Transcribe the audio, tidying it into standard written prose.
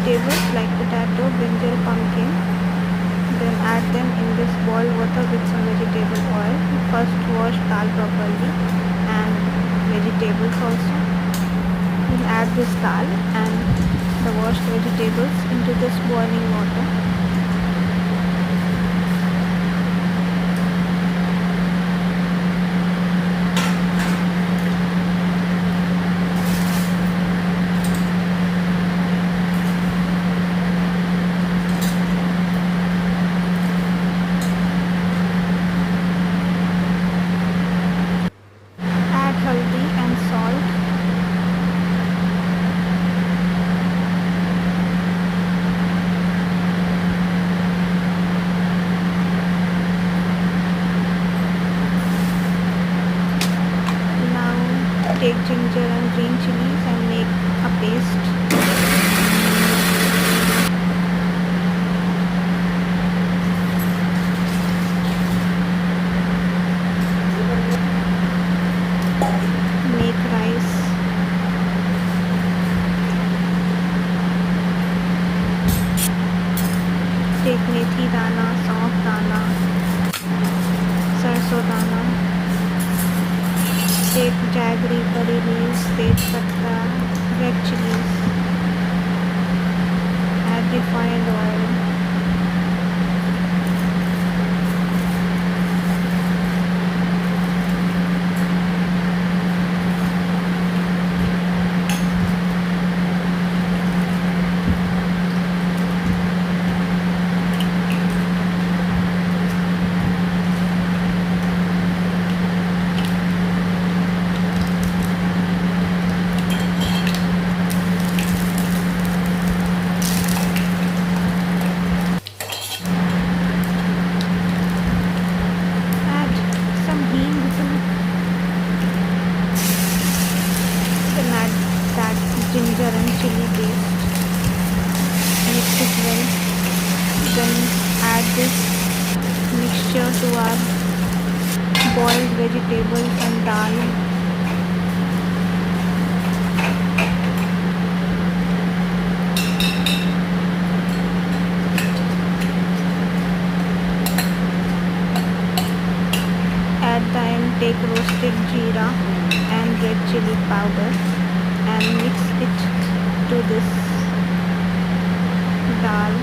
vegetables like potato, brinjal, pumpkin. Then add them in this boiled water with some vegetable oil. First wash dal properly and vegetables also. Then add this dal and the washed vegetables into this boiling water. Add haldi and salt. Now take ginger and green chilies and make a paste. Make rice. Take methi dana, saunf dana, sarso dana. Take jaggery, curry leaves, tej patta, red chilies. Add refined oil. Add some hing. Then add that ginger and chili paste. Mix it well. Then add this mixture to our boiled vegetables and dal. At the end, take roasted jeera and red chili powder and mix it to this dal.